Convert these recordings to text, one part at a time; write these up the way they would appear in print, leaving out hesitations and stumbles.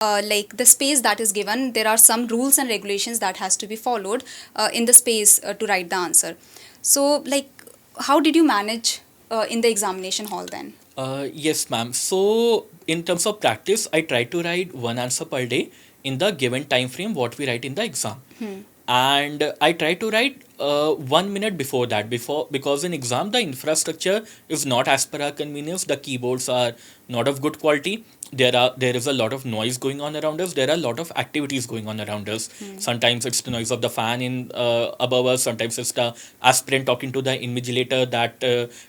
like the space that is given, there are some rules and regulations that has to be followed in the space to write the answer. So, like, how did you manage in the examination hall then? Yes, ma'am. So, in terms of practice, I try to write one answer per day in the given time frame what we write in the exam. And I try to write 1 minute before that, before because in exam the infrastructure is not as per our convenience. The keyboards are not of good quality. There is a lot of noise going on around us. There are a lot of activities going on around us. Sometimes it's the noise of the fan in above us. Sometimes it's the aspirant talking to the invigilator that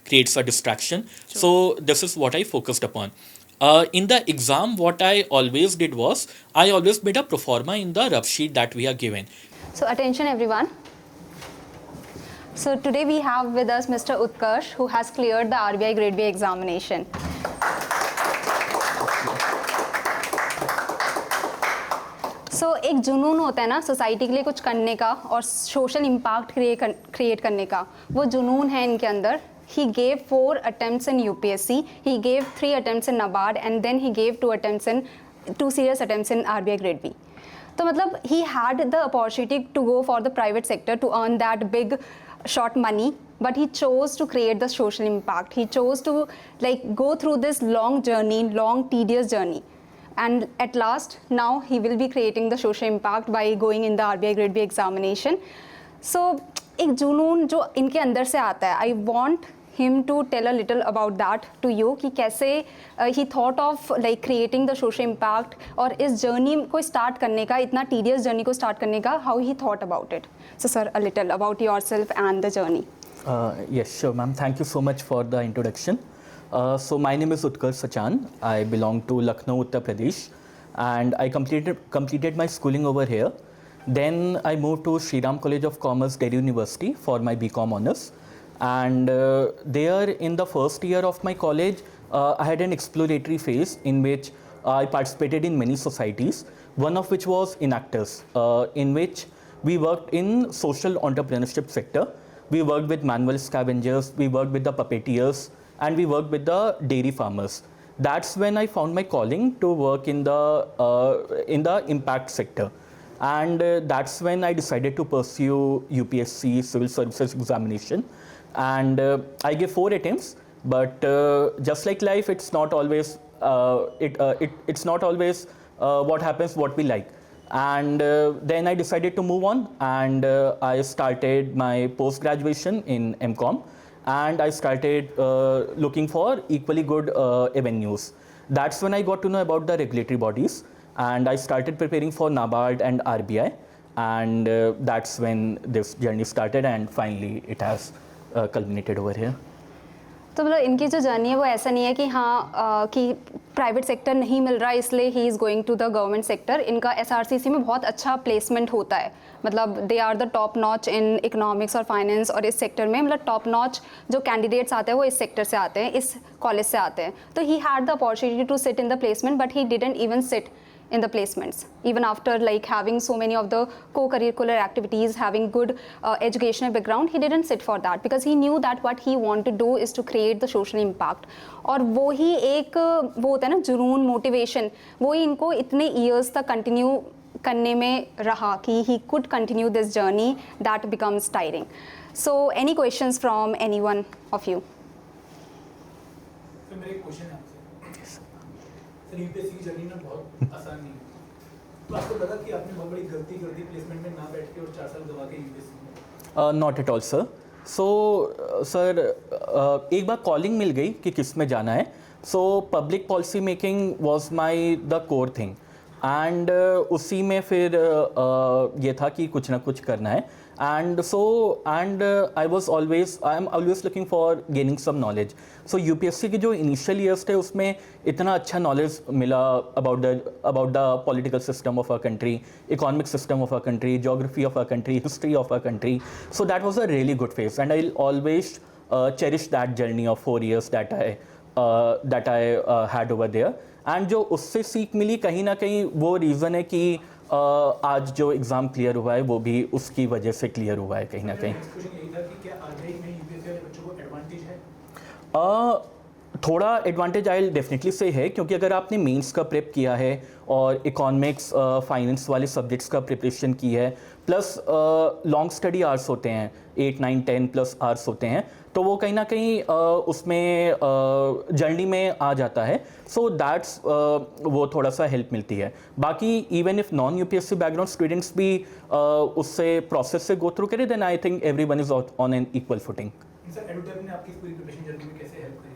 creates a distraction. So this is what I focused upon. In the exam, what I always did was I always made a pro forma in the rough sheet that we are given. So attention everyone. So today we have with us Mr. Utkarsh, who has cleared the RBI Grade B examination. So एक जुनून होता है ना society के लिए कुछ करने का और सोशल इम्पैक्ट क्रिएट करने का, वो जुनून है इनके अंदर. He gave 4 attempts in UPSC, he gave 3 attempts in NABARD, and then he gave 2 serious attempts in RBI Grade B. तो मतलब he had the opportunity to go for the private sector to earn that big short money, but he chose to create the social impact. He chose to like go through this long journey, long tedious journey, and at last now he will be creating the social impact by going in the RBI Grade B examination. So एक जुनून जो इनके अंदर से आता है, I want him to tell a little about that to you कि कैसे he thought of like creating the social impact और इस journey को start करने का, इतना tedious journey को start करने का, how he thought about it. So sir, a little about yourself and the journey. Yes, sure, ma'am. Thank you so much for the introduction. So my name is Utkarsh Sachan. I belong to Lucknow, Uttar Pradesh, and I completed my schooling over here. Then I moved to Sri Ram College of Commerce, Delhi University for my BCom honors. And there in the first year of my college, I had an exploratory phase in which I participated in many societies, one of which was Enactors, in which we worked in social entrepreneurship sector. We worked with manual scavengers, we worked with the puppeteers, and we worked with the dairy farmers. That's when I found my calling to work in the impact sector. And that's when I decided to pursue UPSC civil services examination. And I gave 4 attempts, but just like life, it's not always it's not always what happens what we like. And then I decided to move on, and I started my post graduation in MCom, and I started looking for equally good avenues. That's when I got to know about the regulatory bodies, and I started preparing for NABARD and RBI, and that's when this journey started, and finally it has culminated over here. तो मतलब इनकी जो journey है वो ऐसा नहीं है कि हाँ कि प्राइवेट सेक्टर नहीं मिल रहा है इसलिए he is going to the government sector. इनका SRCC में बहुत अच्छा प्लेसमेंट होता है, मतलब they are the top notch in economics और फाइनेंस, और इस सेक्टर में मतलब टॉप नॉच जो कैंडिडेट्स आते हैं वो इस सेक्टर से आते हैं, इस कॉलेज से आते हैं. तो he had the opportunity to sit in the placement, but he didn't even sit in the placements, even after like having so many of the co-curricular activities, having good educational background. He didn't sit for that because he knew that what he wanted to do is to create the social impact. और वो ही एक वो होता है ना जुनून, motivation, वो ही इनको इतने years तक कंटिन्यू करने में रहा कि he could continue this journey that becomes tiring. So any questions from anyone of you? तो मेरा एक क्वेश्चन है आपसे. सर यूपीएससी की जर्नी ना बहुत आसान नहीं है, तो आपको लगा कि आपने बहुत बड़ी गलती कर दी प्लेसमेंट में ना बैठ के और 4 साल गवा के यूपीएससी में? Not at all sir. So sir एक बार कॉलिंग मिल गई कि किस में जाना है. So public policy making was my the core thing, and उसी में फिर ये था कि कुछ ना कुछ करना है. And I am always looking for gaining some knowledge. So UPSC के जो इनिशियल ईयर्स थे उसमें इतना अच्छा नॉलेज मिला about the political system of our country, economic system of our country, geography of our country, history of our country. So that was a really good phase, and I always cherish that journey of 4 years that I had over there. And जो उससे सीख मिली कहीं ना कहीं वो reason है कि आज जो एग्ज़ाम क्लियर हुआ है वो भी उसकी वजह से क्लियर हुआ है कहीं ना कहीं. थोड़ा एडवांटेज आई डेफिनेटली से है, क्योंकि अगर आपने मेंस का प्रेप किया है और इकोनॉमिक्स फाइनेंस वाले सब्जेक्ट्स का प्रिपरेशन की है, प्लस लॉन्ग स्टडी आवर्स होते हैं, 8 9 10 प्लस आवर्स होते हैं, तो वो कहीं ना कहीं उसमें जर्नी में आ जाता है. सो दैट्स वो थोड़ा सा हेल्प मिलती है. बाकी even if non UPSC background students भी उससे प्रोसेस से गो थ्रू करें, then I think every one is on an equal footing. Sir EduTap ने आपकी पूरी प्रिपरेशन जर्नी में कैसे हेल्प करी?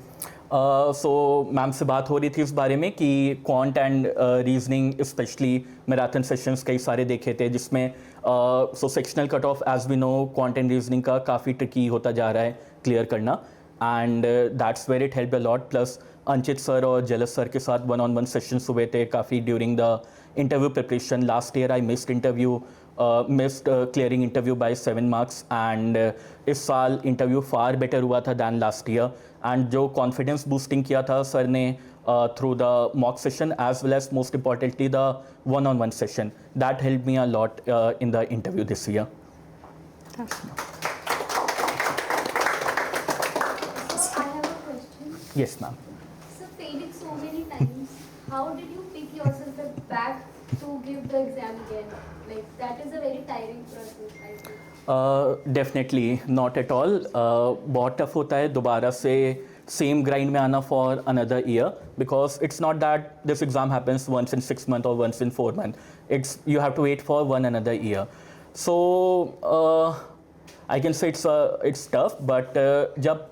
सो मैम से बात हो रही थी इस बारे में कि quant and reasoning specially marathon sessions कई सारे देखे थे, जिसमें so sectional cut off as we know quant and reasoning का काफ़ी ट्रिकी होता जा रहा है क्लियर करना, and that's where it help a lot. Plus Anchit sir और जलस सर के साथ 1-on-1 सेशंस हुए थे काफ़ी during the interview preparation. Last year I missed clearing interview by 7 marks, and इस साल इंटरव्यू फार बेटर हुआ था दैन लास्ट ईयर. एंड जो कॉन्फिडेंस बूस्टिंग किया था सर ने through the mock session as well as most importantly the 1-on-1 session, that help me a lot in the interview this year. I have a question. Yes ma'am. So failing so many times, how did you pick yourself back to give the exam again? Like that is a very tiring process, I think. Definitely not at all. बहुत tough होता है दोबारा से same grind में आना for another year, because it's not that this exam happens once in 6 months or once in 4 months. It's you have to wait for one another year. So I can say it's tough, but जब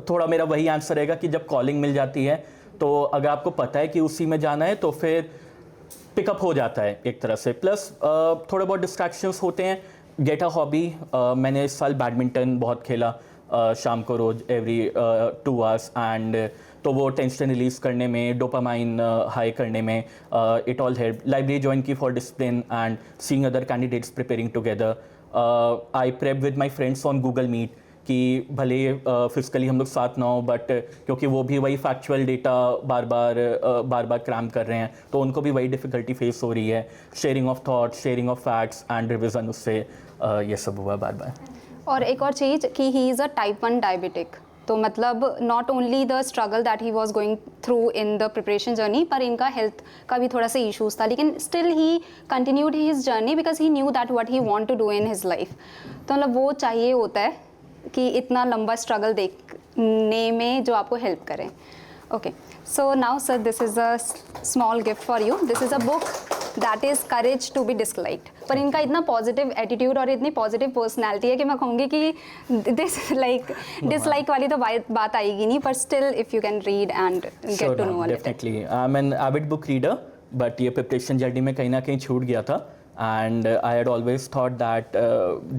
थोड़ा मेरा वही answer रहेगा कि जब calling मिल जाती है तो अगर आपको पता है कि उसी में जाना है तो फिर पिकअप हो जाता है एक तरह से. प्लस थोड़े बहुत डिस्ट्रैक्शंस होते हैं. Get a hobby. मैंने इस साल बैडमिंटन बहुत खेला शाम को रोज एवरी 2 hours, एंड तो वो टेंशन रिलीज करने में, डोपामाइन हाई करने में it all help. Library join की for discipline and seeing other candidates preparing together. I prep with my friends on Google Meet कि भले फिजिकली हम लोग साथ ना हो, बट क्योंकि वो भी वही फैक्चुअल डेटा बार बार क्रैम कर रहे हैं, तो उनको भी वही डिफ़िकल्टी फेस हो रही है. Sharing of thought, sharing of facts and revision, उससे ये सब हुआ बार बार. और एक और चीज़ कि he is a type 1 diabetic, तो मतलब not only the struggle that he was going through in the preparation journey, पर इनका हेल्थ का भी थोड़ा सा इशूज़ था, लेकिन still he continued his journey because he knew that what he want to do in his life. तो मतलब वो चाहिए होता है कि इतना लंबा स्ट्रगल देखने में जो आपको हेल्प करें. Okay, so now sir this is a small gift for you. This is a book that is courage to be disliked. पर इनका इतना पॉजिटिव एटीट्यूड और इतनी पॉजिटिव पर्सनैलिटी है कि मैं कहूँगी कि दिस लाइक डिसलाइक वाली तो बात आएगी नहीं, पर still if you can read and get to know. Definitely I am an avid book reader, but ये प्रिपरेशन जर्नी में कहीं ना कहीं छूट गया था. And I had always thought that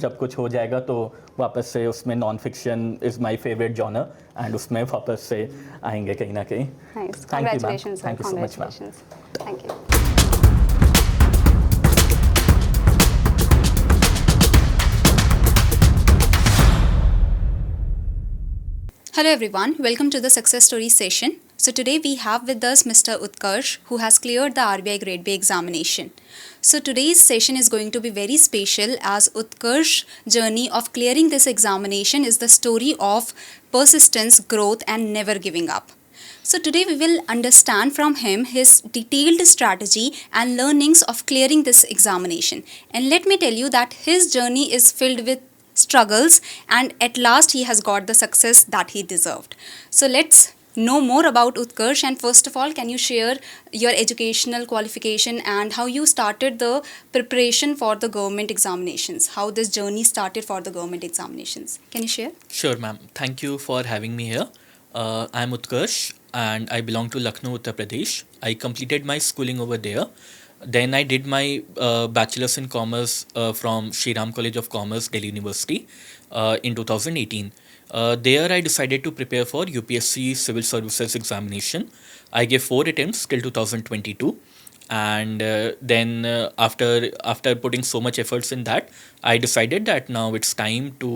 जब कुछ हो जाएगा तो वापस से उसमें non fiction is my favourite genre, and उसमें वापस से आएंगे कहीं ना कहीं. Congratulations. Thank you so much ma'am. Thank you. Hello everyone, welcome to the success story session. So today we have with us Mr. Utkarsh, who has cleared the RBI Grade B examination. So today's session is going to be very special, as Utkarsh's journey of clearing this examination is the story of persistence, growth and never giving up. So today we will understand from him his detailed strategy and learnings of clearing this examination. And let me tell you that his journey is filled with struggles, and at last he has got the success that he deserved. So let's know more about Utkarsh, and first of all, can you share your educational qualification and how you started the preparation for the government examinations, how this journey started for the government examinations? Can you share? Sure ma'am, thank you for having me here. I am Utkarsh and I belong to Lucknow, Uttar Pradesh. I completed my schooling over there. Then I did my bachelor's in commerce from Shri Ram College of Commerce, Delhi University in 2018. There I decided to prepare for UPSC Civil Services examination. I gave 4 attempts till 2022. And then after putting so much efforts in that, I decided that now it's time to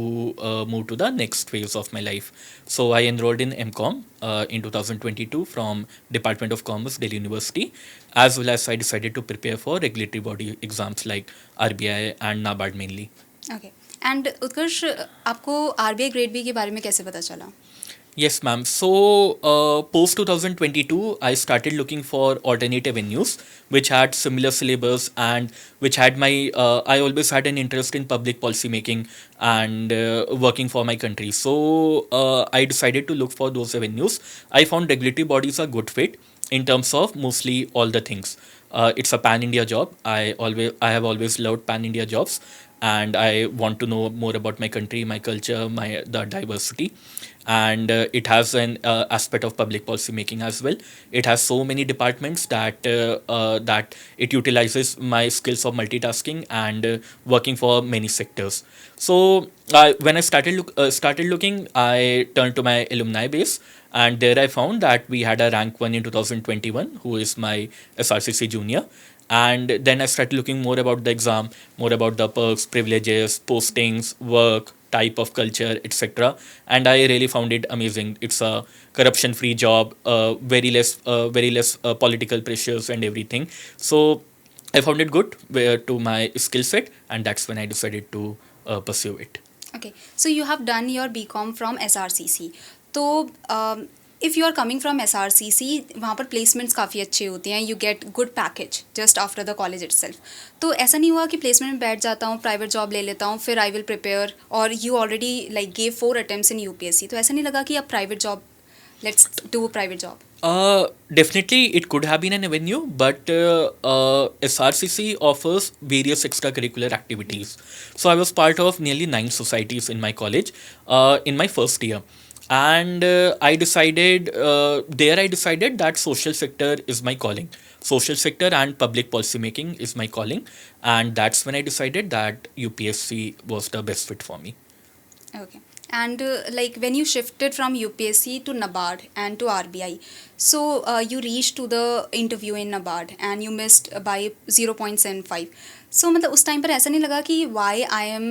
move to the next phase of my life. So I enrolled in MCOM in 2022 from Department of Commerce, Delhi University, as well as I decided to prepare for regulatory body exams like RBI and NABARD mainly. Okay. And Utkarsh, आपको RBI Grade B के बारे में कैसे पता चला? Yes, ma'am. So, post 2022, I started looking for alternative venues which had similar syllabus and which had my. I always had an interest in public policy making and working for my country. So, I decided to look for those avenues. I found regulatory bodies a good fit in terms of mostly all the things. It's a pan India job. I have always loved pan India jobs, and I want to know more about my country, my culture, my the diversity, and it has an aspect of public policy making as well. It has so many departments that it utilizes my skills of multitasking and working for many sectors. So when I started looking, I turned to my alumni base, and there I found that we had a rank one in 2021, who is my SRCC junior. And then I started looking more about the exam, more about the perks, privileges, postings, work, type of culture, etc. And I really found it amazing. It's a corruption-free job, very less political pressures and everything. So I found it good to my skill set, and that's when I decided to pursue it. Okay, so you have done your BCom from SRCC. तो if you are coming from SRCC, वहाँ पर placements काफ़ी अच्छे होते हैं, you get good package just after the college itself. तो ऐसा नहीं हुआ कि प्लेसमेंट में बैठ जाता हूँ, प्राइवेट जॉब ले लेता हूँ, फिर आई विल प्रिपेयर, और you already like gave 4 attempts in UPSC, तो ऐसा नहीं लगा कि अब private job, let's do a private job? Definitely, it could have been an avenue, but SRCC offers various extracurricular activities. So I was part of nearly 9 societies in my college in my first year. And I decided that social sector is my calling. Social sector and public policy making is my calling. And that's when I decided that UPSC was the best fit for me. Okay. And like when you shifted from UPSC to NABARD and to RBI, so you reached to the interview in NABARD and you missed by 0.75. So मतलब उस time पर ऐसा नहीं लगा कि why I am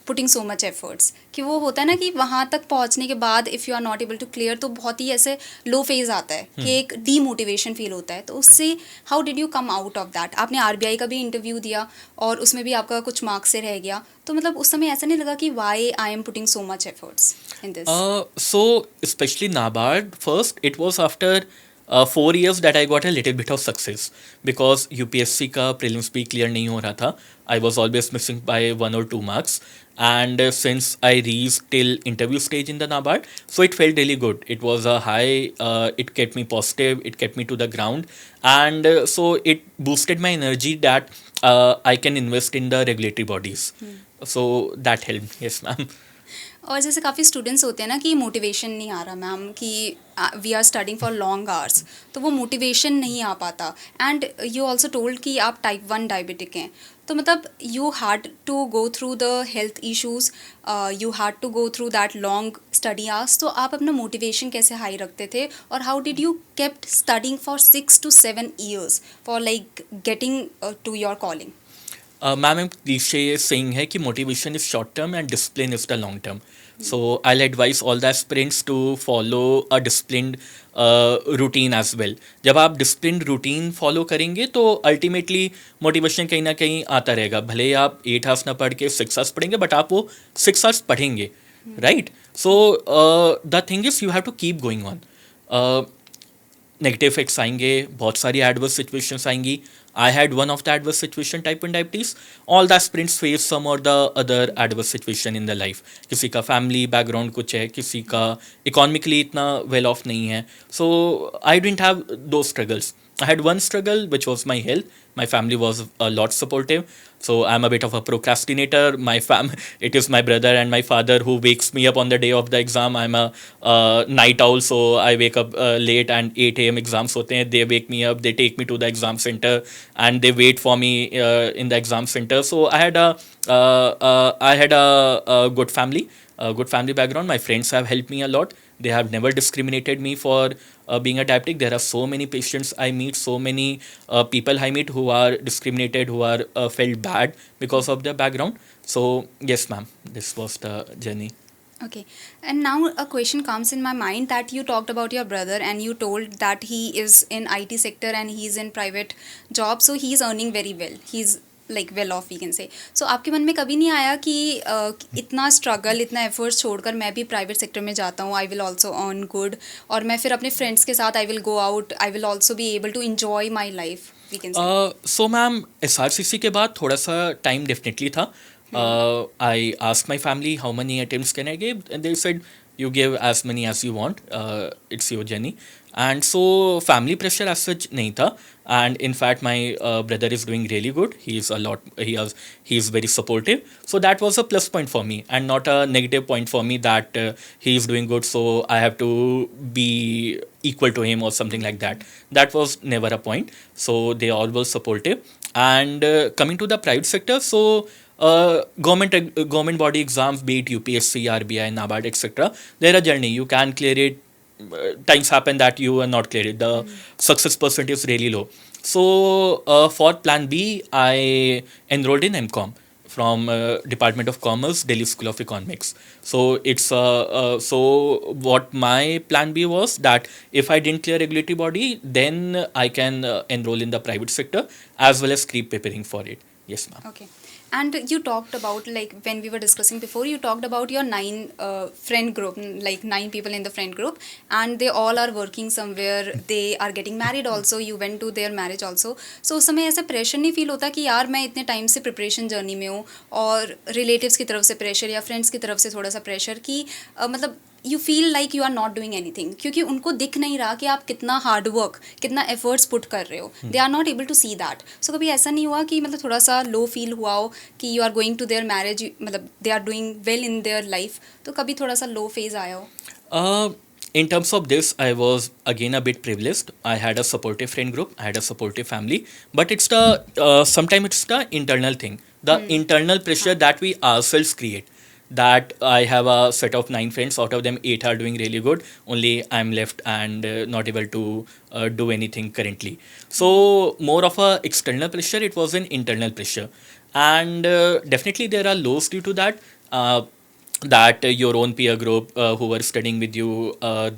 putting so much efforts, कि वो होता है ना कि वहाँ तक पहुँचने के बाद if you are not able to clear, तो बहुत ही ऐसे लो फेज आता है कि एक डीमोटिवेशन फील होता है. तो उससे how did you come out of that? आपने RBI का भी इंटरव्यू दिया और उसमें भी आपका कुछ मार्क्स से रह गया, तो मतलब उस समय ऐसा नहीं लगा कि why I am putting so much efforts in this? So especially NABARD, first it was after 4 years that I got a little bit of success, because UPSC का prelims भी clear नहीं हो रहा था. I was always missing by 1 or 2 marks. And since I reached till interview stage in the NABARD, so it felt really good. It was a high, it kept me positive, it kept me to the ground, and so it boosted my energy that I can invest in the regulatory bodies. So that helped. Yes, ma'am. और जैसे काफ़ी students होते हैं ना कि motivation नहीं आ रहा ma'am, कि we are studying for long hours, तो वो मोटिवेशन नहीं आ पाता. एंड यू ऑल्सो टोल्ड कि आप टाइप 1 डायबिटिक हैं, तो मतलब you had to go through the health issues, you had to go through that long study hours, तो आप अपना मोटिवेशन कैसे हाई रखते थे, और how did you kept studying for 6 to 7 years for like getting to your calling? Ma'am, एक cliche saying है कि motivation is short term and discipline is the long term. So I'll advise all the aspirants to follow a disciplined routine as well. जब आप disciplined routine follow करेंगे तो ultimately motivation कहीं ना कहीं आता रहेगा. भले ही आप 8 hours ना पढ़ के 6 hours पढ़ेंगे, but आप वो 6 hours पढ़ेंगे, right? So the thing is you have to keep going on. Negative effects आएंगे, बहुत सारी एडवर्स सिचुएशंस आएंगी. I had one of the adverse situation, type 1 diabetes. All the aspirants face some or the other adverse situation in their life. किसी का family background कुछ है, किसी का economically इतना well off नहीं है. So I didn't have those struggles. I had one struggle, which was my health. My family was a lot supportive. So I'm a bit of a procrastinator. It is my brother and my father who wakes me up on the day of the exam. I'm a night owl, so I wake up late, and 8 a.m. exams होते हैं. They wake me up. They take me to the exam center, and they wait for me in the exam center. So I had a good family. A good family background. My friends have helped me a lot. They have never discriminated me for being a diabetic. There are so many patients I meet, so many people I meet who are discriminated, who are felt bad because of their background. So yes, ma'am, this was the journey. Okay, and now a question comes in my mind that you talked about your brother and you told that he is in IT sector and he's in private job, so he's earning very well. He's like well off we can say. So आपके मन में कभी नहीं आया कि इतना struggle, इतना efforts छोड़कर मैं भी प्राइवेट सेक्टर में जाता हूँ, I will also earn good, और मैं फिर अपने फ्रेंड्स के साथ I will go out, I will also be able to enjoy my life, we can say. So ma'am SRCC के बाद थोड़ा सा टाइम डेफिनेटली था. I asked my family how many attempts can I give, and they said you give as many as you want. It's your journey. And so family pressure as such nahi tha. And in fact my brother is doing really good. He's very supportive, so that was a plus point for me and not a negative point for me that he is doing good, so I have to be equal to him or something like that. That was never a point. So they all were supportive. And coming to the private sector, so government body exams, be it UPSC, RBI, NABARD, etc., they're a journey. You can clear it. Times happen that you are not clear it. The success percentage is really low. So for plan B, I enrolled in MCOM from Department of Commerce, Delhi School of Economics. So it's so what my plan B was, that if I didn't clear regulatory body, then I can enroll in the private sector as well as keep preparing for it. Yes, ma'am. Okay. And you talked about, like when we were discussing before, you talked about your 9 friend group, like 9 people in the friend group, and they all are working somewhere, they are getting married also, you went to their marriage also. So उस समय ऐसा pressure नहीं feel होता कि यार मैं इतने time से प्रिपरेशन जर्नी में हूँ, और रिलेटिव्स की तरफ से प्रेशर या फ्रेंड्स की तरफ से थोड़ा सा प्रेशर कि मतलब you feel like you are not doing anything, क्योंकि उनको दिख नहीं रहा कि आप कितना हार्ड वर्क, कितना एफर्ट्स पुट कर रहे हो, they are not able to see that. So कभी ऐसा नहीं हुआ कि मतलब थोड़ा सा लो फील हुआ हो कि you are going to their marriage, मतलब they are doing well in their life, तो कभी थोड़ा सा लो फेज आया हो? In terms of this, I was again a bit privileged. I had a supportive friend group, I had a supportive family, but it's the sometimes it's the internal thing, the internal pressure that we ourselves create. That I have a set of 9 friends, out of them 8 are doing really good, only I'm left and not able to do anything currently. So more of a external pressure, it was an internal pressure. And definitely there are lows due to that. That your own peer group who were studying with you,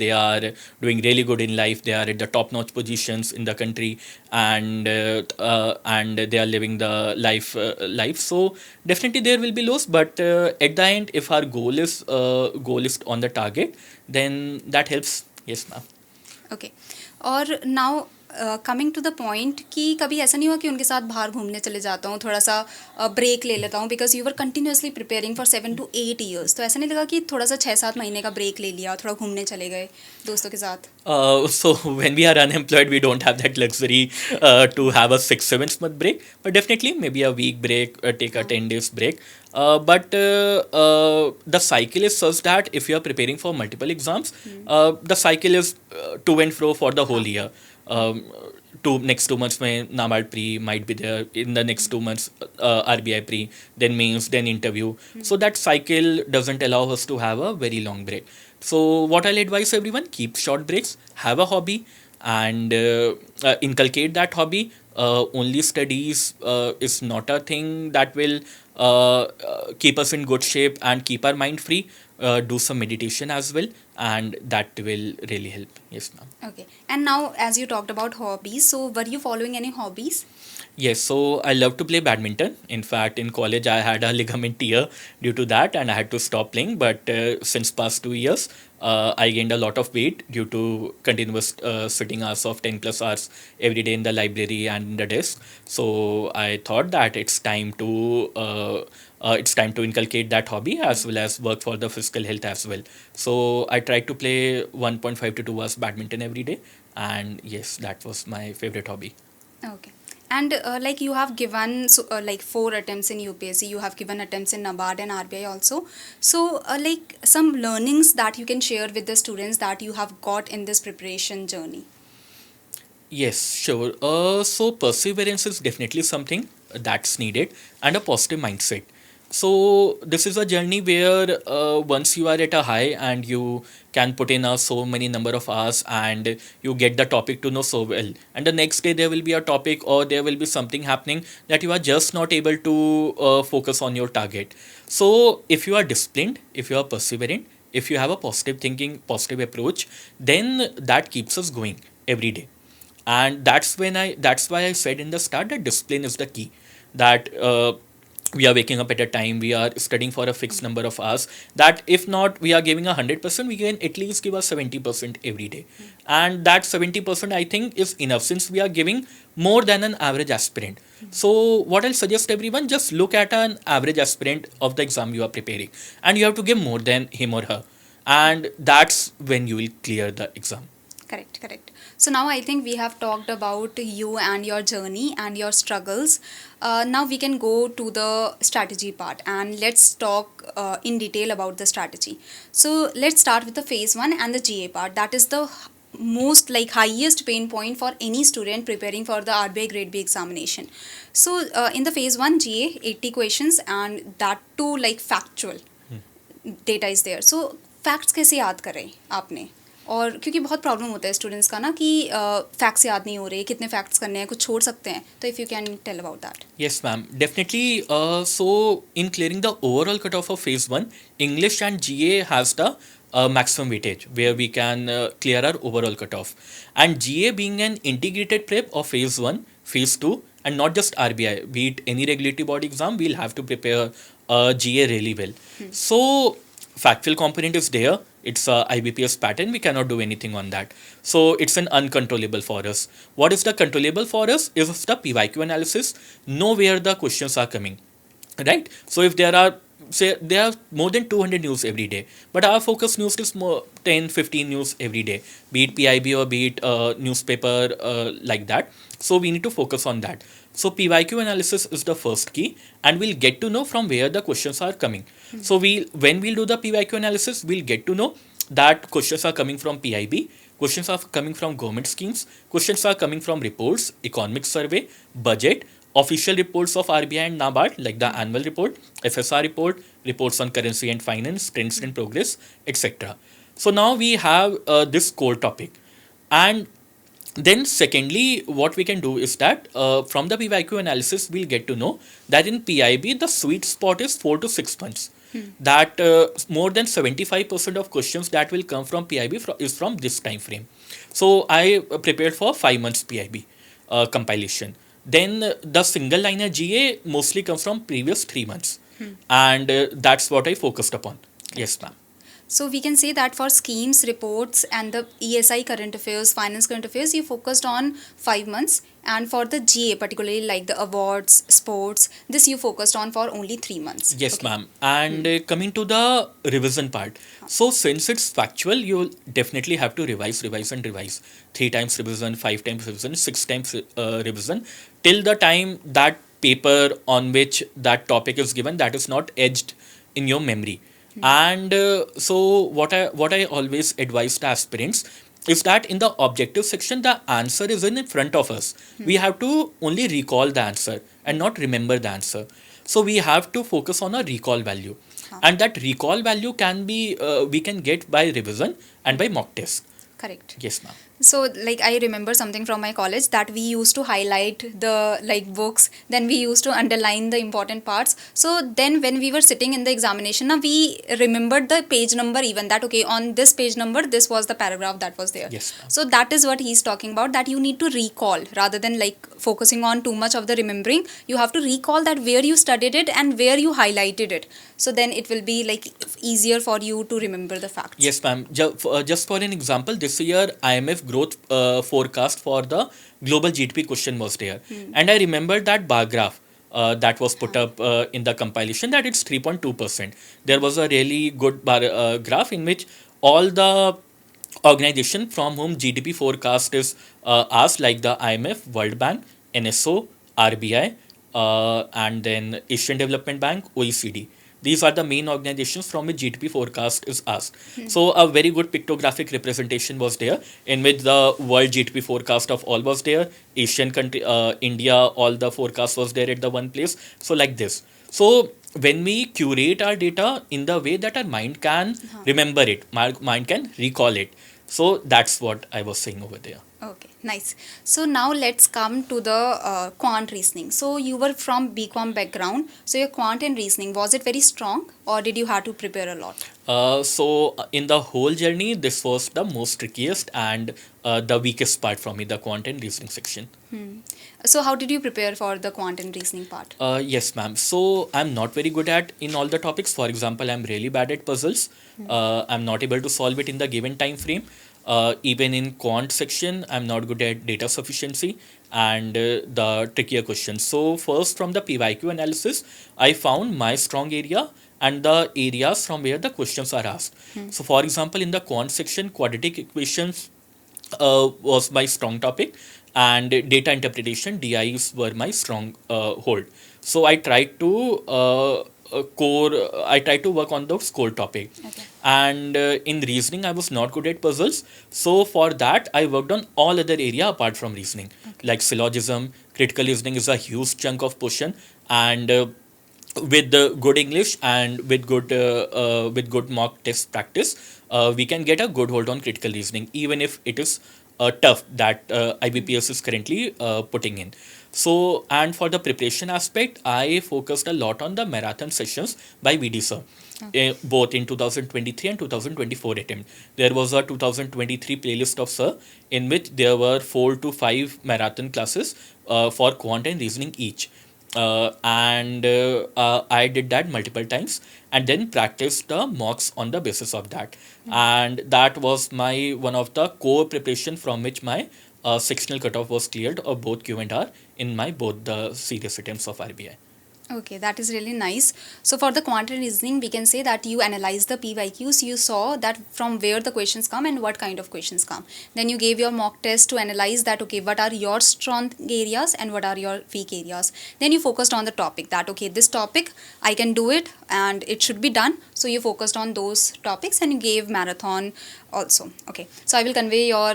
they are doing really good in life, they are at the top notch positions in the country, and they are living the life. So definitely there will be loss, but at the end, if our goal is on the target, then that helps. Yes, ma'am. Okay. और now coming to the point कि कभी ऐसा नहीं हुआ कि उनके साथ बाहर घूमने चले जाता हूँ, थोड़ा सा ब्रेक ले लेता हूँ, because you were continuously preparing for 7 to 8 years, तो ऐसा नहीं लगा कि थोड़ा सा 6-7 महीने का ब्रेक ले लिया, थोड़ा घूमने चले गए दोस्तों के साथ? So when we are unemployed, we don't have that luxury to have a 6-7 month break, but definitely maybe a week break, take a 10 days break. But the cycle is such that if you are preparing for multiple exams, the cycle is to and fro for the whole year. Next 2 months mein NABARD pre might be there, in the next 2 months RBI pre, then mains, then interview. So that cycle doesn't allow us to have a very long break. So what I'll advise everyone, keep short breaks, have a hobby, and inculcate that hobby. Only studies is not a thing that will keep us in good shape and keep our mind free. Do some meditation as well, and that will really help. Yes, ma'am. Okay. And now, as you talked about hobbies, so were you following any hobbies? Yes, so I love to play badminton. In fact, in college, I had a ligament tear due to that, and I had to stop playing. But since past 2 years, I gained a lot of weight due to continuous sitting hours of 10 plus hours every day in the library and in the desk. So I thought that it's time to inculcate that hobby as well as work for the physical health as well. So I tried to play 1.5 to 2 hours badminton every day, and yes, that was my favorite hobby. Okay. And like you have given like 4 attempts in UPSC, you have given attempts in NABARD and RBI also. So like some learnings that you can share with the students that you have got in this preparation journey. Yes, sure. So perseverance is definitely something that's needed, and a positive mindset. So this is a journey where once you are at a high and you can put in so many number of hours and you get the topic to know so well, and the next day there will be a topic or there will be something happening that you are just not able to focus on your target. So if you are disciplined, if you are perseverant, if you have a positive thinking, positive approach, then that keeps us going every day. And that's why I said in the start that discipline is the key. That we are waking up at a time, we are studying for a fixed number of hours, that if not we are giving 100%, we can at least give us 70% every day. And that 70% I think is enough, since we are giving more than an average aspirant. So what I'll suggest everyone, just look at an average aspirant of the exam you are preparing, and you have to give more than him or her, and that's when you will clear the exam. Correct, correct. So now I think we have talked about you and your journey and your struggles. Now we can go to the strategy part, and let's talk in detail about the strategy. So let's start with the phase 1 and the GA part. That is the most like highest pain point for any student preparing for the RBI Grade B examination. So in the phase 1 GA, 80 questions, and that too like factual data is there. So facts कैसे याद करें आपने? और क्योंकि बहुत problem होता है students का ना कि फैक्ट्स याद नहीं हो रहे, कितने फैक्ट्स करने हैं, कुछ छोड़ सकते हैं, तो if you can tell about that. Yes, ma'am. Definitely. So, in clearing the overall cutoff of phase 1, English and GA has the maximum weightage where we can clear our overall cutoff. And GA being an integrated prep of phase 1, phase 2, and not just RBI, be it any regulatory body exam, we'll have to prepare GA really well. So, factual component is there. It's a IBPS pattern. We cannot do anything on that. So it's an uncontrollable for us. What is the controllable for us is the PYQ analysis. Know where the questions are coming, right? So if there are, say, there are more than 200 news every day, but our focus news is more 10, 15 news every day, be it PIB or be it newspaper like that. So we need to focus on that. So PYQ analysis is the first key, and we'll get to know from where the questions are coming. So when we'll do the PYQ analysis, we'll get to know that questions are coming from PIB, questions are coming from government schemes, questions are coming from reports, economic survey, budget, official reports of RBI and NABARD like the annual report, FSR report, reports on currency and finance, trends and progress, etc. So now we have this core topic. And then secondly, what we can do is that from the PYQ analysis, we'll get to know that in PIB, the sweet spot is 4 to 6 months. That more than 75% of questions that will come from PIB is from this time frame. So I prepared for 5 months PIB compilation. Then the single liner GA mostly comes from previous 3 months. And that's what I focused upon. Yes, ma'am. So we can say that for schemes, reports, and the ESI current affairs, finance current affairs, you focused on 5 months. And for the GA, particularly like the awards, sports, this you focused on for only 3 months. Yes, ma'am. And coming to the revision part. So since it's factual, you'll definitely have to revise and revise. 3 times revision, 5 times revision, 6 times revision, till the time that paper on which that topic is given, that is not etched in your memory. And so what I always advise the aspirants is that in the objective section, the answer is in front of us. We have to only recall the answer and not remember the answer. So we have to focus on a recall value. And that recall value can be, we can get by revision and by mock test. Correct. Yes, ma'am. So like I remember something from my college that we used to highlight the like books, then we used to underline the important parts. So then when we were sitting in the examination, now we remembered the page number even, that okay, on this page number this was the paragraph that was there. Yes, ma'am. So that is what he's talking about, that you need to recall rather than like focusing on too much of the remembering. You have to recall that where you studied it and where you highlighted it. So then it will be like easier for you to remember the facts. Yes, ma'am. Just for an example, this year IMF growth forecast for the global GDP question was there. And I remember that bar graph that was put up in the compilation, that it's 3.2%. There was a really good bar graph in which all the organization from whom GDP forecast is asked, like the IMF, World Bank, NSO, RBI, and then Asian Development Bank, OECD. These are the main organizations from which GDP forecast is asked. So a very good pictographic representation was there, in which the world GDP forecast of all was there. Asian country, India, all the forecast was there at the one place. So like this. So when we curate our data in the way that our mind can remember it, mind can recall it. So that's what I was saying over there. Okay, nice. So now let's come to the quant reasoning. So you were from BCom background. So your quant and reasoning, was it very strong or did you have to prepare a lot? In the whole journey, this was the most trickiest and the weakest part for me, the quant and reasoning section. So how did you prepare for the quant and reasoning part? Yes, ma'am. So I'm not very good at in all the topics. For example, I'm really bad at puzzles. I'm not able to solve it in the given time frame. Even in quant section, I'm not good at data sufficiency and the trickier questions. So first, from the PYQ analysis, I found my strong area and the areas from where the questions are asked. So, for example, in the quant section, quadratic equations was my strong topic, and data interpretation DIs were my strong hold. So I tried to I tried to work on those core topic. Okay. And in reasoning, I was not good at puzzles. So for that, I worked on all other area apart from reasoning, like syllogism. Critical reasoning is a huge chunk of portion, and with the good English and with good mock test practice, we can get a good hold on critical reasoning, even if it is tough that IBPS is currently putting in. So, and for the preparation aspect, I focused a lot on the marathon sessions by VD sir. Both in 2023 and 2024 attempt. There was a 2023 playlist of sir in which there were 4 to 5 marathon classes for quant and reasoning each. I did that multiple times and then practiced the mocks on the basis of that. And that was my one of the core preparation from which my sectional cutoff was cleared of both Q and R in my both the serious attempts of RBI. Okay, that is really nice. So for the quantitative reasoning, we can say that you analyze the PYQs, you saw that from where the questions come and what kind of questions come. Then you gave your mock test to analyze that, okay, what are your strong areas and what are your weak areas. Then you focused on the topic that, okay, this topic, I can do it and it should be done. So you focused on those topics and you gave marathon also. Okay, so I will convey your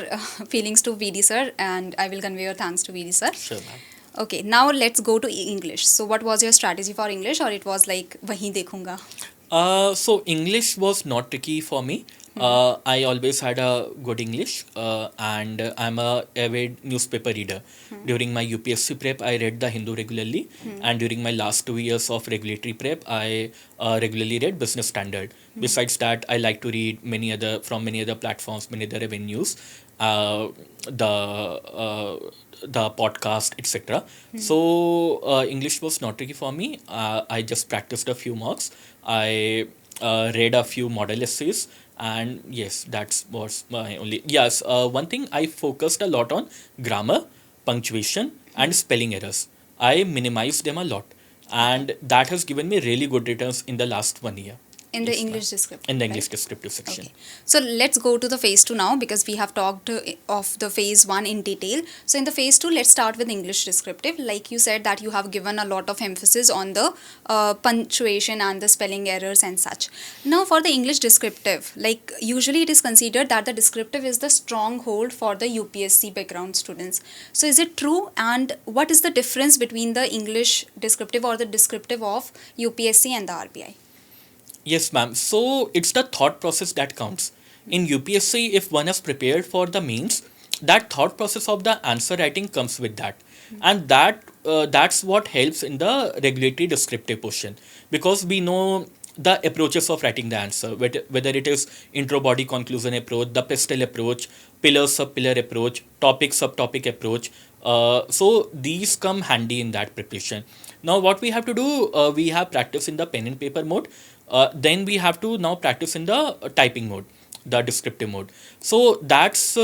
feelings to VD sir and I will convey your thanks to VD sir. Sure, ma'am. Okay, now let's go to English. So what was your strategy for English, or it was like wahi dekhunga? So English was not tricky for me. I always had a good English, and I'm a avid newspaper reader. During my UPSC prep, I read the Hindu regularly, and during my last 2 years of regulatory prep, I regularly read Business Standard. Besides that, I like to read many other platforms, many other avenues, the podcast, etc. So English was not tricky for me. I just practiced a few mocks. I read a few model essays, and yes, that was my only. Yes, one thing I focused a lot on grammar, punctuation, and spelling errors. I minimized them a lot, and that has given me really good returns in the last 1 year. In the Yes, ma'am. English descriptive. In the right? English descriptive section. Okay. So let's go to the phase 2 now, because we have talked of the phase 1 in detail. So in the phase 2, let's start with English descriptive. Like you said that you have given a lot of emphasis on the punctuation and the spelling errors and such. Now for the English descriptive, like usually it is considered that the descriptive is the stronghold for the UPSC background students. So is it true, and what is the difference between the English descriptive or the descriptive of UPSC and the RBI? Yes, ma'am. So it's the thought process that counts. In UPSC, if one is prepared for the means, that thought process of the answer writing comes with that, and that's what helps in the regulatory descriptive portion, because we know the approaches of writing the answer, whether it is intro, body, conclusion approach, the pestle approach, pillar, sub pillar approach, topic, subtopic approach. So these come handy in that preparation. Now what we have to do, we have practice in the pen and paper mode. Then we have to now practice in the typing mode, the descriptive mode. So that's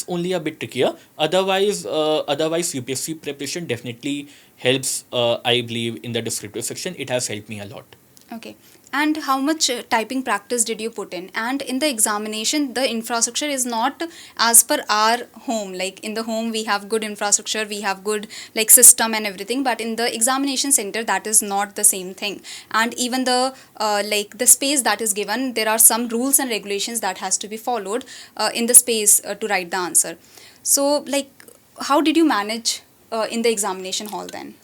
only a bit trickier. Otherwise UPSC preparation definitely helps. I believe in the descriptive section, it has helped me a lot. Okay. And how much typing practice did you put in? And in the examination, the infrastructure is not as per our home. Like in the home, we have good infrastructure, we have good like system and everything. But in the examination center, that is not the same thing. And even the like the space that is given, there are some rules and regulations that has to be followed in the space to write the answer. So like, how did you manage in the examination hall then?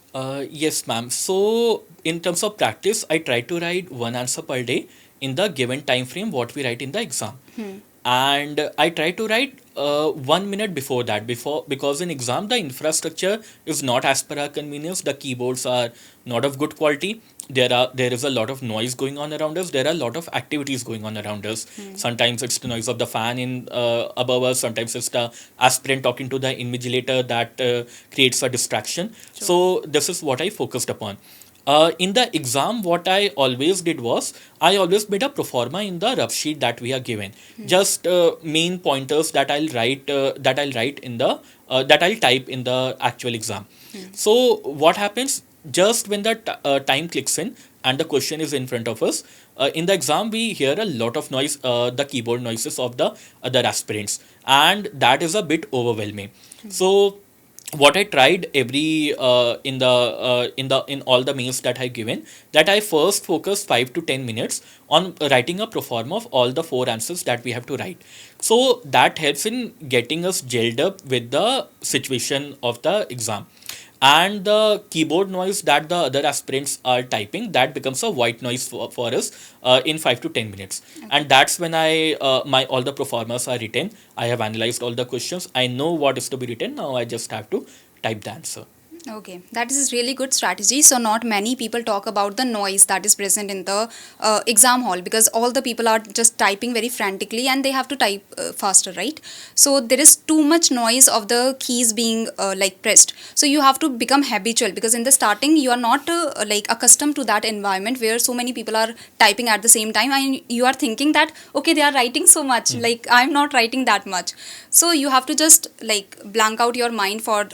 Yes, ma'am. So in terms of practice, I try to write one answer per day in the given time frame what we write in the exam. and I try to write 1 minute before that, because in exam the infrastructure is not as per our convenience. The keyboards are not of good quality. There is a lot of noise going on around us. There are a lot of activities going on around us. Sometimes it's the noise of the fan in above us. Sometimes it's the aspirant talking to the invigilator that creates a distraction. So this is what I focused upon. In the exam, what I always did was I always made a pro forma in the rough sheet that we are given. Just main pointers that I'll write in the that I'll type in the actual exam. So what happens just when the time clicks in and the question is in front of us? In the exam, we hear a lot of noise, the keyboard noises of the other aspirants, and that is a bit overwhelming. So what I tried every in all the mails that I given, that I first focus 5 to 10 minutes on writing a pro forma of all the four answers that we have to write. So that helps in getting us gelled up with the situation of the exam. And the keyboard noise that the other aspirants are typing, that becomes a white noise for us in 5 to 10 minutes. And that's when I my all the performers are written. I have analyzed all the questions. I know what is to be written. Now I just have to type the answer. Okay, that is really good strategy. So not many people talk about the noise that is present in the exam hall, because all the people are just typing very frantically and they have to type faster, right? So there is too much noise of the keys being like pressed. So you have to become habitual, because in the starting you are not like accustomed to that environment where so many people are typing at the same time, and you are thinking that okay, they are writing so much, like I'm not writing that much. So you have to just like blank out your mind for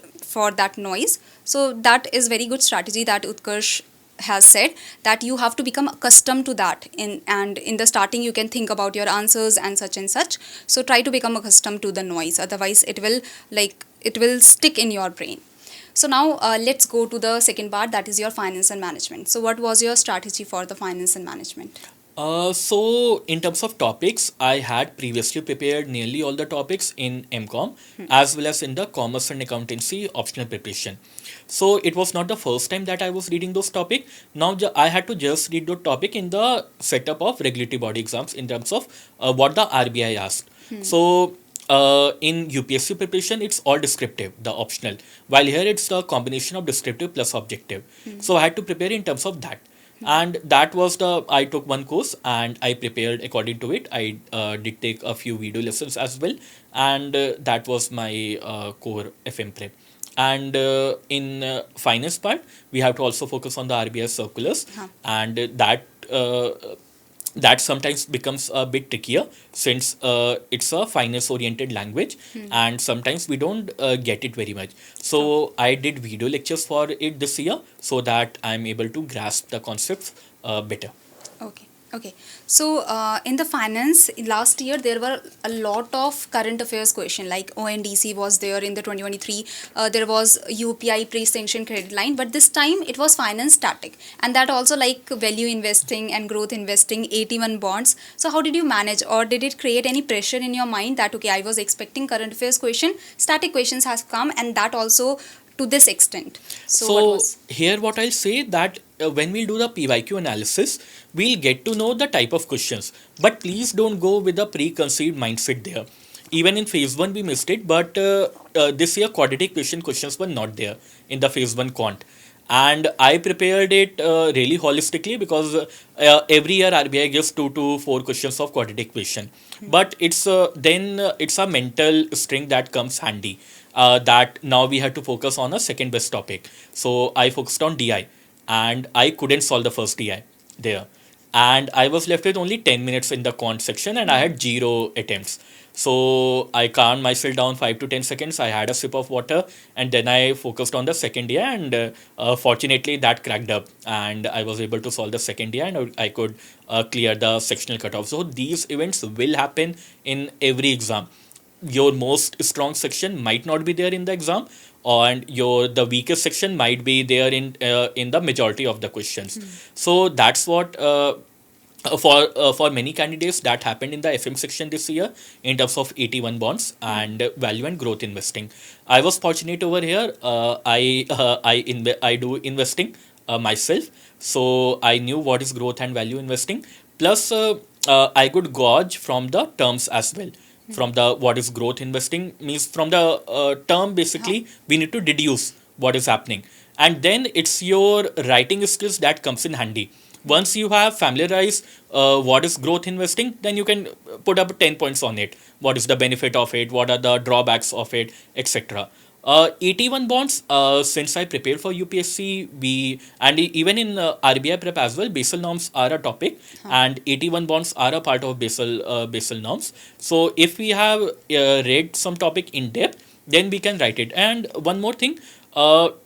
that noise. So that is very good strategy that Utkarsh has said, that you have to become accustomed to that, and in the starting you can think about your answers and such. So try to become accustomed to the noise, otherwise it will stick in your brain. So now let's go to the second part, that is your finance and management. So what was your strategy for the finance and management? So in terms of topics, I had previously prepared nearly all the topics in MCOM as well as in the commerce and accountancy optional preparation. So it was not the first time that I was reading those topics. Now I had to just read the topic in the setup of regulatory body exams in terms of what the RBI asked. So in UPSC preparation, it's all descriptive, the optional. While here it's a combination of descriptive plus objective. So I had to prepare in terms of that. And that was I took one course and I prepared according to it. I did take a few video lessons as well, and that was my core FM prep. And in finance part, we have to also focus on the RBI circulars, and that sometimes becomes a bit trickier, since it's a finance oriented language, and sometimes we don't get it very much. So I did video lectures for it this year so that I'm able to grasp the concepts better. Okay. So in the finance last year there were a lot of current affairs question, like ONDC was there in the 2023. There was UPI pre-sanctioned credit line, but this time it was finance static, and that also like value investing and growth investing, 81 bonds. So how did you manage, or did it create any pressure in your mind that okay, I was expecting current affairs question, static questions has come, and that also to this extent? So what was? Here what I'll say, that when we'll do the PYQ analysis, we'll get to know the type of questions. But please don't go with a preconceived mindset there. Even in phase 1 we missed it, but this year quadratic questions were not there in the phase 1 quant. And I prepared it really holistically, because every year RBI gives 2 to 4 questions of quadratic question. But it's it's a mental string that comes handy. That now we have to focus on a second best topic. So I focused on DI, and I couldn't solve the first DI there. And I was left with only 10 minutes in the quant section, and I had 0 attempts. So I calmed myself down 5 to 10 seconds. I had a sip of water, and then I focused on the second DI, and fortunately that cracked up, and I was able to solve the second DI, and I could clear the sectional cutoff. So these events will happen in every exam. Your most strong section might not be there in the exam, and the weakest section might be there in the majority of the questions. So that's what for many candidates that happened in the FM section this year in terms of 81 bonds and value and growth investing. I was fortunate over here. I do investing myself, so I knew what is growth and value investing. Plus, I could gauge from the terms as well. From the what is growth investing means from the term basically we need to deduce what is happening, and then it's your writing skills that comes in handy. Once you have familiarized what is growth investing, then you can put up 10 points on it. What is the benefit of it? What are the drawbacks of it, etc. 81 bonds, since I prepared for UPSC, even in RBI prep as well, Basel norms are a topic, and 81 bonds are a part of Basel norms. So if we have read some topic in depth, then we can write it. And one more thing,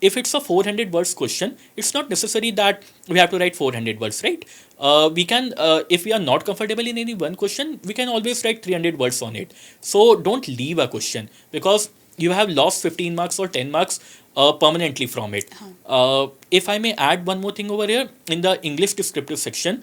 if it's a 400 words question, it's not necessary that we have to write 400 words, right? We can, if we are not comfortable in any one question, we can always write 300 words on it. So don't leave a question, because you have lost 15 marks or 10 marks permanently from it. If I may add one more thing over here, in the English descriptive section,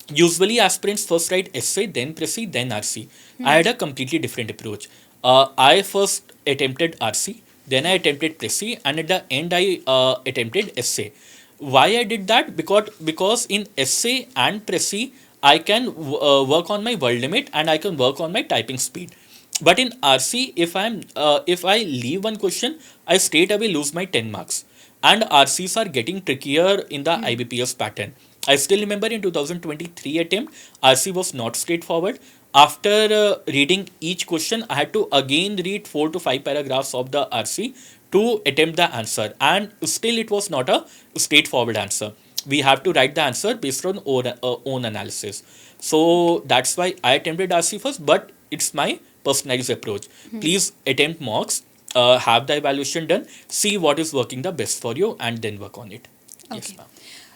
usually aspirants first write essay, then Presi, then RC. I had a completely different approach. I first attempted RC, then I attempted Presi, and at the end I attempted essay. Why I did that? Because in essay and Presi, I can work on my word limit and I can work on my typing speed. But in RC, if I leave one question, I straight away lose my 10 marks. And RCs are getting trickier in the IBPS pattern. I still remember in 2023 attempt, RC was not straightforward. After reading each question, I had to again read 4 to 5 paragraphs of the RC to attempt the answer. And still it was not a straightforward answer. We have to write the answer based on own analysis. So that's why I attempted RC first, but it's my personalized approach. Please attempt mocks, have the evaluation done, see what is working the best for you, and then work on it. Yes, Okay. ma'am.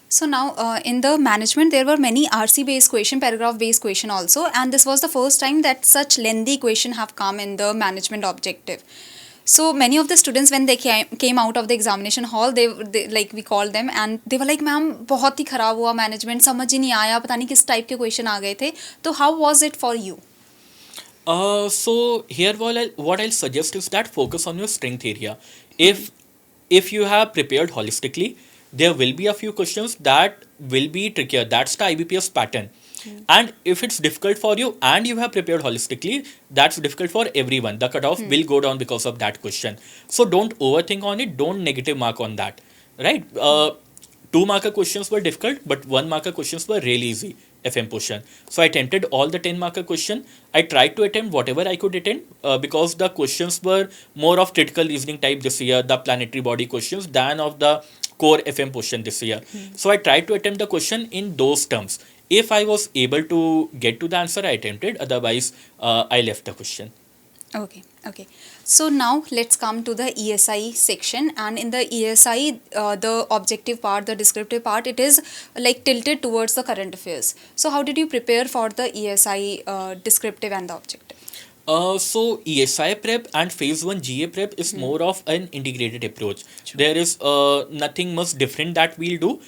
So now in the management, there were many RC based question, paragraph based question also, and this was the first time that such lengthy question have come in the management objective. So many of the students, when they came out of the examination hall, they like we called them and they were like, ma'am बहुत ही खराब हुआ management, समझ ही नहीं आया, पता नहीं किस type के question आ गए थे. तो how was it for you? So here what I'll suggest is that focus on your strength area. If you have prepared holistically, there will be a few questions that will be trickier. That's the IBPS pattern. And if it's difficult for you and you have prepared holistically, that's difficult for everyone. The cutoff will go down because of that question. So don't overthink on it. Don't negative mark on that. Right? 2-marker questions were difficult, but 1-marker questions were really easy. FM portion. So I attempted all the 10-marker question. I tried to attempt whatever I could attempt because the questions were more of critical reasoning type this year, the planetary body questions, than of the core FM portion this year. So I tried to attempt the question in those terms. If I was able to get to the answer, I attempted. Otherwise, I left the question. Okay, okay. So now let's come to the ESI section, and in the ESI, the objective part, the descriptive part, it is like tilted towards the current affairs. So how did you prepare for the ESI descriptive and the objective? So ESI prep and phase 1 GA prep is more of an integrated approach. There is nothing much different that we'll do.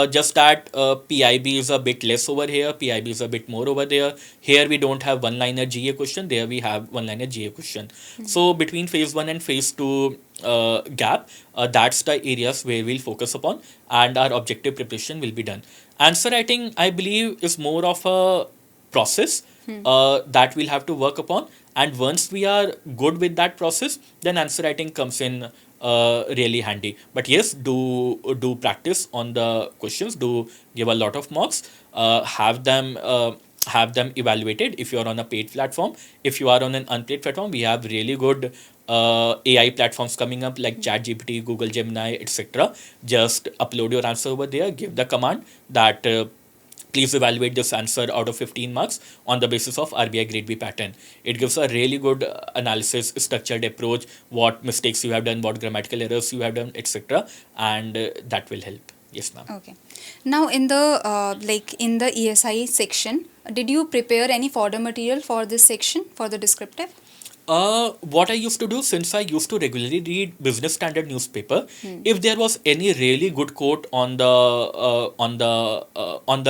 Just that PIB is a bit less over here, PIB is a bit more over there. Here we don't have one-liner GA question, there we have one-liner GA question. So between phase 1 and phase 2 gap, that's the areas where we'll focus upon, and our objective preparation will be done. Answer writing, I believe, is more of a process that we'll have to work upon, and once we are good with that process, then answer writing comes in really handy. But yes, do practice on the questions, do give a lot of mocks, have them evaluated if you are on a paid platform. If you are on an unpaid platform, we have really good AI platforms coming up like ChatGPT, Google Gemini, etc. Just upload your answer over there, give the command that please evaluate this answer out of 15 marks on the basis of RBI Grade B pattern. It gives a really good analysis, structured approach, what mistakes you have done, what grammatical errors you have done, etc. And that will help. Yes, ma'am. Okay. Now in the in the ESI section, did you prepare any fodder material for this section, for the descriptive? What I used to do, since I used to regularly read Business Standard newspaper, if there was any really good quote on the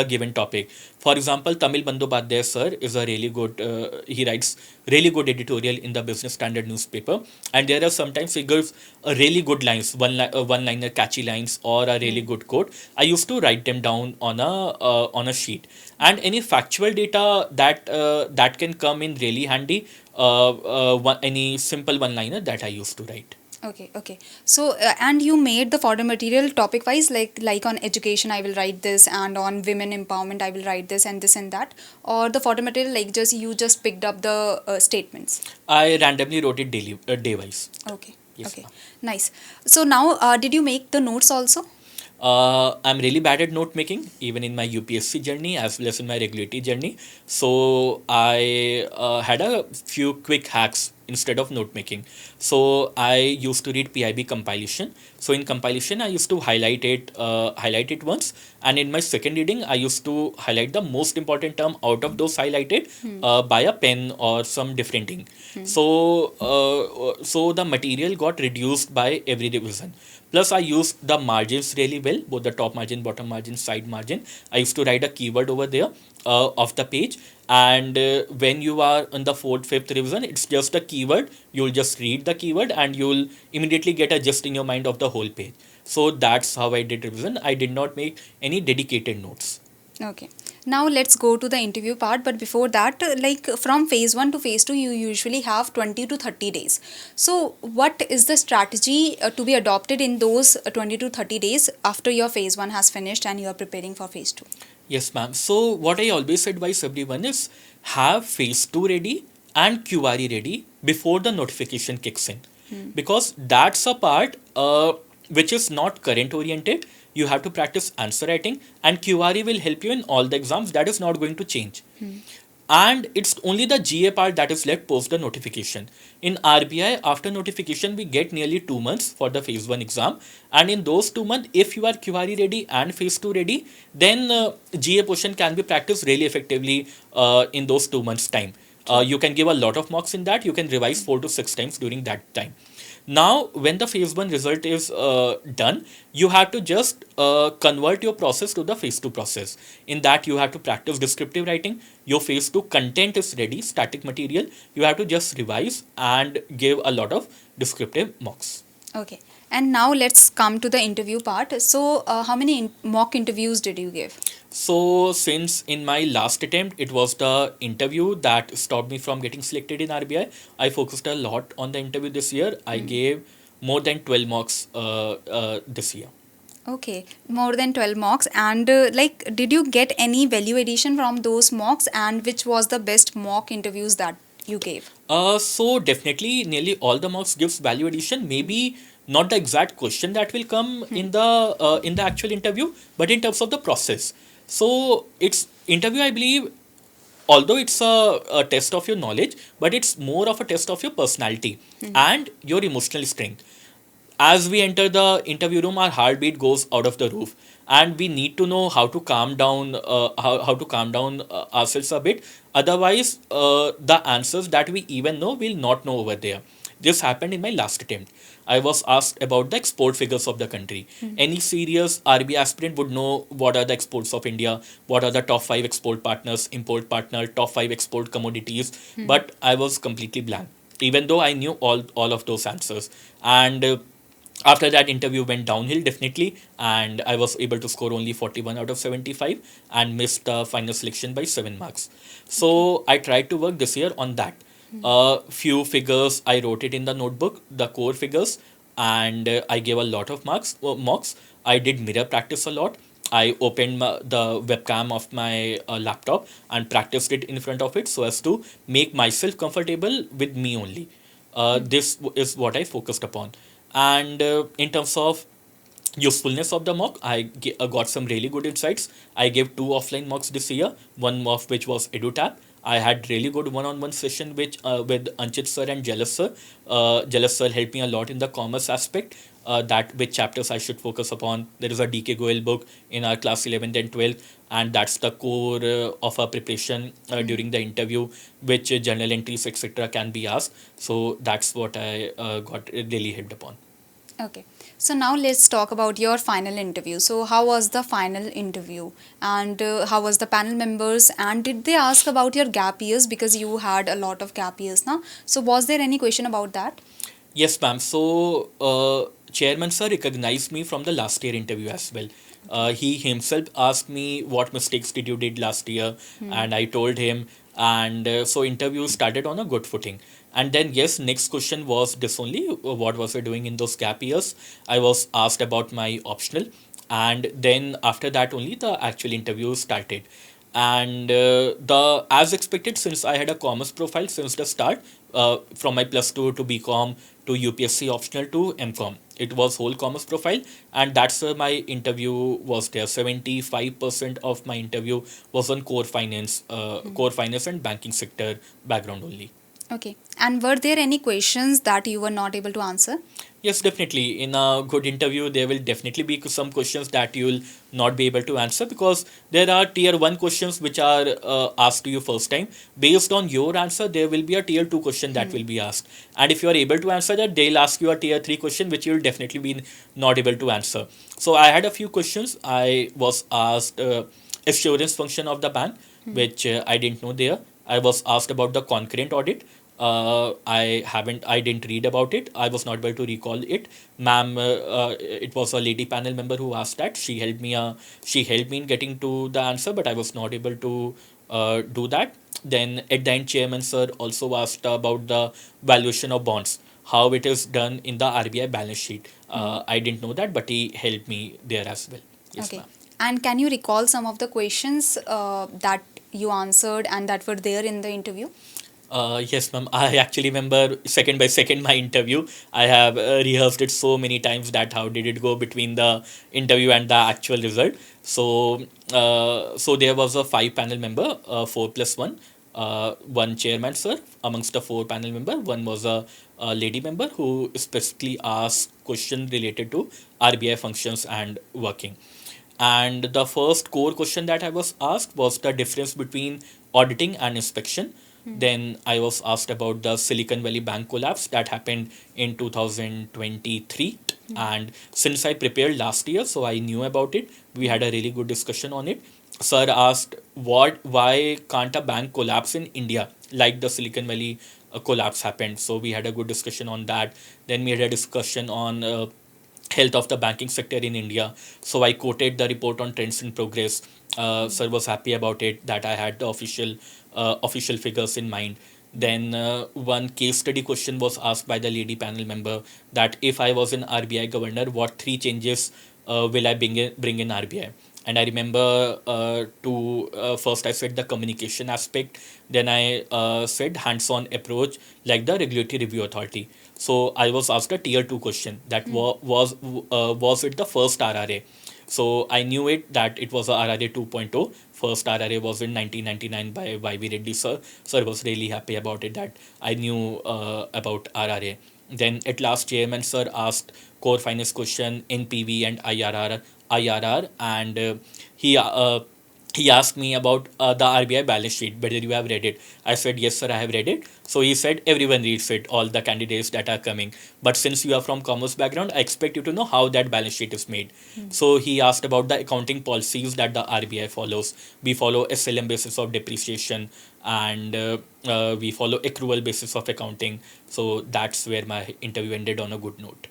given topic, for example, Tamil Bandyopadhyay sir is a really good. He writes really good editorial in the Business Standard newspaper, and there are sometimes he gives a really good lines, one liner catchy lines or a really good quote. I used to write them down on a sheet, and any factual data that can come in really handy, any simple one liner that I used to write. Okay, okay. So, and you made the fodder material topic wise, like on education, I will write this, and on women empowerment, I will write this and that, or the fodder material like just you just picked up the statements. I randomly wrote it daily, day wise. Okay, Yes, okay, ma'am. nice. So now, did you make the notes also? I'm really bad at note making, even in my UPSC journey as well as in my regulatory journey. So I had a few quick hacks instead of note making. So I used to read PIB compilation. So in compilation, I used to highlight it once, and in my second reading, I used to highlight the most important term out of those highlighted by a pen or some different ink. So the material got reduced by every revision. Plus, I used the margins really well, both the top margin, bottom margin, side margin. I used to write a keyword over there of the page. And when you are on the fourth, fifth revision, it's just a keyword. You'll just read the keyword and you'll immediately get a gist in your mind of the whole page. So that's how I did revision. I did not make any dedicated notes. Okay. Now let's go to the interview part. But before that, like from phase 1 to phase 2, you usually have 20 to 30 days. So what is the strategy to be adopted in those 20 to 30 days after your phase 1 has finished and you are preparing for phase 2? Yes, ma'am. So what I always advise everyone is have phase 2 ready and QRE ready before the notification kicks in. Because that's a part which is not current oriented. You have to practice answer writing, and QRE will help you in all the exams. That is not going to change. And it's only the GA part that is left post the notification. In RBI, after notification, we get nearly 2 months for the phase 1 exam. And in those 2 months, if you are QRE ready and phase 2 ready, then GA portion can be practiced really effectively in those 2 months' time. You can give a lot of marks in that. You can revise 4 to 6 times during that time. Now, when the phase 1 result is done, you have to just convert your process to the phase 2 process. In that, you have to practice descriptive writing. Your phase 2 content is ready, static material. You have to just revise and give a lot of descriptive marks. Okay. And now let's come to the interview part. So how many mock interviews did you give? So, since in my last attempt, it was the interview that stopped me from getting selected in RBI, I focused a lot on the interview this year. I gave more than 12 marks this year. Okay, more than 12 mocks. And like, did you get any value addition from those mocks? And which was the best mock interviews that you gave? So definitely nearly all the marks gives value addition. Maybe not the exact question that will come in the actual interview, but in terms of the process. So it's interview, I believe, although it's a test of your knowledge, but it's more of a test of your personality and your emotional strength. As we enter the interview room, our heartbeat goes out of the roof, and we need to know how to calm down, how to calm down ourselves a bit. Otherwise, the answers that we even know we'll not know over there. This happened in my last attempt. I was asked about the export figures of the country. Any serious RBI aspirant would know what are the exports of India, what are the top 5 export partners, import partner, top 5 export commodities. But I was completely blank, even though I knew all of those answers. And after that, interview went downhill definitely, and I was able to score only 41 out of 75 and missed the final selection by 7 marks. So I tried to work this year on that. Few figures I wrote it in the notebook, the core figures, and I gave a lot of mocks. I did mirror practice a lot. I opened the webcam of my laptop and practiced it in front of it so as to make myself comfortable with me only. This is what I focused upon. And in terms of usefulness of the mock, I got some really good insights. I gave 2 offline mocks this year, one of which was EduTap. I had really good one-on-one session with Anchit sir and Jealous sir. Jealous sir helped me a lot in the commerce aspect. That which chapters I should focus upon. There is a DK Goel book in our class 11th and 12th, and that's the core of our preparation during the interview, which journal entries etc. can be asked. So that's what I got really helped upon. Okay. So now let's talk about your final interview. So how was the final interview, and how was the panel members, and did they ask about your gap years, because you had a lot of gap years now? So was there any question about that? Yes, ma'am. So, Chairman sir recognized me from the last year interview as well. He himself asked me what mistakes did you did last year, and I told him, and so interview started on a good footing. And then yes, next question was this only: what was I doing in those gap years? I was asked about my optional, and then after that only the actual interview started. And the as expected, since I had a commerce profile since the start, from my plus 2 to BCom to UPSC optional to MCom, it was whole commerce profile, and that's where my interview was there. 75% of my interview was on core finance and banking sector background only. Okay. And were there any questions that you were not able to answer? Yes, definitely. In a good interview, there will definitely be some questions that you'll not be able to answer, because there are tier 1 questions which are asked to you first time. Based on your answer, there will be a tier 2 question that will be asked. And if you are able to answer that, they'll ask you a tier 3 question which you'll definitely be not able to answer. So I had a few questions. I was asked assurance function of the bank, which I didn't know there. I was asked about the concurrent audit. I didn't read about it. I was not able to recall it. Ma'am, it was a lady panel member who asked that. She helped me in getting to the answer, but I was not able to do that. Then at the end, Chairman sir also asked about the valuation of bonds, how it is done in the RBI balance sheet. I didn't know that, but he helped me there as well. Yes, Okay. ma'am. And can you recall some of the questions that you answered and that were there in the interview? Yes, ma'am. I actually remember second by second my interview. I have rehearsed it so many times that how did it go between the interview and the actual result. So there was a 5 panel member, 4+1, one chairman sir amongst the 4 panel member. One was a lady member who specifically asked question related to RBI functions and working. And the first core question that I was asked was the difference between auditing and inspection. Then I was asked about the Silicon Valley Bank collapse that happened in 2023. And since I prepared last year, so I knew about it, we had a really good discussion on it. Sir asked, why can't a bank collapse in India like the Silicon Valley collapse happened? So we had a good discussion on that. Then we had a discussion on health of the banking sector in India. So I quoted the report on trends in progress. Sir was happy about it that I had the official figures in mind. Then one case study question was asked by the lady panel member that if I was an RBI governor, what 3 changes will I bring in RBI? And I remember first I said the communication aspect, then I said hands-on approach like the regulatory review authority. So I was asked a tier 2 question that was it the first RRA? So I knew it that it was a RRA 2.0. First RRA was in 1999 by YV Reddy sir. So I was really happy about it that I knew about RRA. Then at last chairman sir asked core finance question, NPV and IRR, and he asked me about the RBI balance sheet, whether you have read it. I said, yes, sir, I have read it. So he said, everyone reads it, all the candidates that are coming. But since you are from commerce background, I expect you to know how that balance sheet is made. So he asked about the accounting policies that the RBI follows. We follow SLM basis of depreciation, and we follow accrual basis of accounting. So that's where my interview ended on a good note.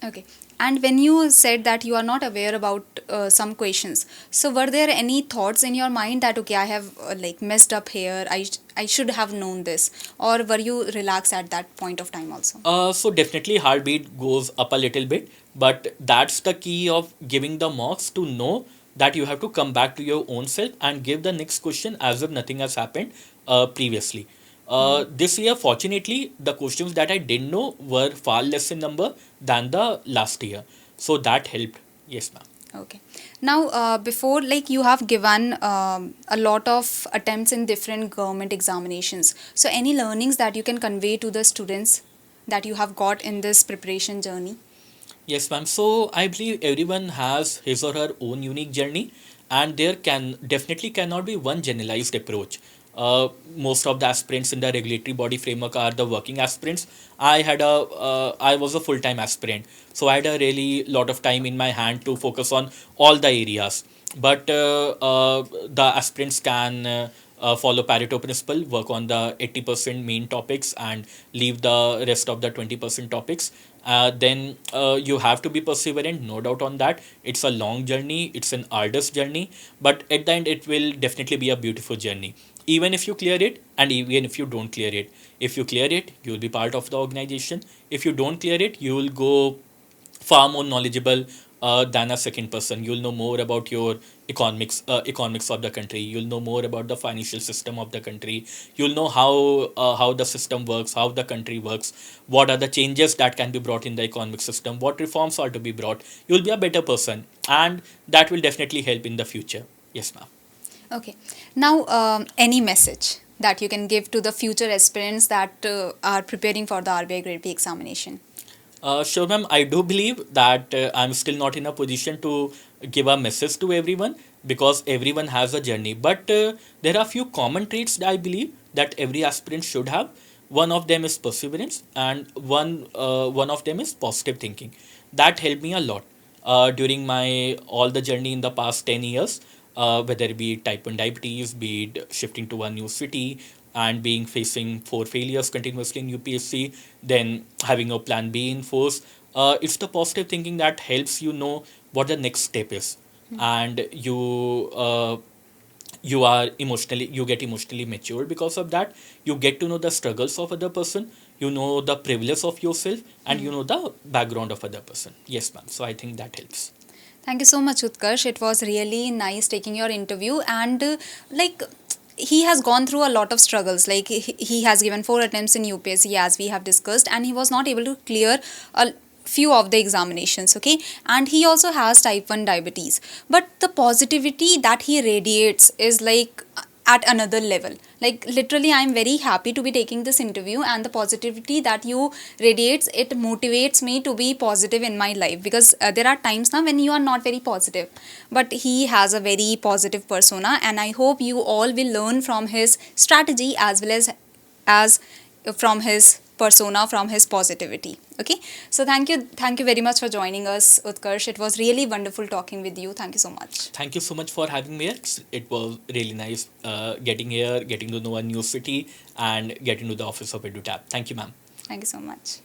Okay. And when you said that you are not aware about some questions, so were there any thoughts in your mind that, okay, I have like messed up here, I should have known this, or were you relaxed at that point of time also? So definitely heartbeat goes up a little bit, but that's the key of giving the mocks, to know that you have to come back to your own self and give the next question as if nothing has happened previously. This year, fortunately, the questions that I didn't know were far less in number than the last year. So that helped. Yes, ma'am. Okay. Now, before, like, you have given a lot of attempts in different government examinations. So, any learnings that you can convey to the students that you have got in this preparation journey? Yes, ma'am. So I believe everyone has his or her own unique journey, and there can definitely cannot be one generalized approach. Most of the aspirants in the regulatory body framework are the working aspirants. I was a full time aspirant, so I had a really lot of time in my hand to focus on all the areas. But the aspirants can follow Pareto principle, work on the 80% main topics, and leave the rest of the 20% topics. Then you have to be perseverant, no doubt on that. It's a long journey, it's an arduous journey, but at the end, it will definitely be a beautiful journey. Even if you clear it, and even if you don't clear it. If you clear it, you will be part of the organization. If you don't clear it, you will go far more knowledgeable than a second person. You'll know more about your economics of the country. You'll know more about the financial system of the country. You'll know how the system works, how the country works, what are the changes that can be brought in the economic system, what reforms are to be brought. You'll be a better person, and that will definitely help in the future. Yes, ma'am. Okay. Now, any message that you can give to the future aspirants that are preparing for the RBI Grade B examination? Sure, ma'am. I do believe that I'm still not in a position to give a message to everyone because everyone has a journey. But there are few common traits that I believe that every aspirant should have. One of them is perseverance, and one of them is positive thinking. That helped me a lot during my all the journey in the past 10 years. Whether it be type 1 diabetes, be it shifting to a new city, and being facing 4 failures continuously in UPSC, then having a plan B in force. It's the positive thinking that helps you know what the next step is, and you get emotionally mature because of that. You get to know the struggles of other person. You know the privilege of yourself, and you know the background of other person. Yes, ma'am. So I think that helps. Thank you so much, Utkarsh. It was really nice taking your interview, and like, he has gone through a lot of struggles. Like, he has given 4 attempts in UPSC, as we have discussed, and he was not able to clear a few of the examinations. Okay, and he also has type 1 diabetes, but the positivity that he radiates is like at another level. Like, literally, I'm very happy to be taking this interview, and the positivity that you radiates, it motivates me to be positive in my life, because there are times now when you are not very positive, but he has a very positive persona, and I hope you all will learn from his strategy as well as from his persona, from his positivity. Okay, so thank you very much for joining us, Utkarsh. It was really wonderful talking with you. Thank you so much. Thank you so much for having me here. It was really nice getting here, getting to know a new city, and getting to the office of EduTap. Thank you, ma'am. Thank you so much.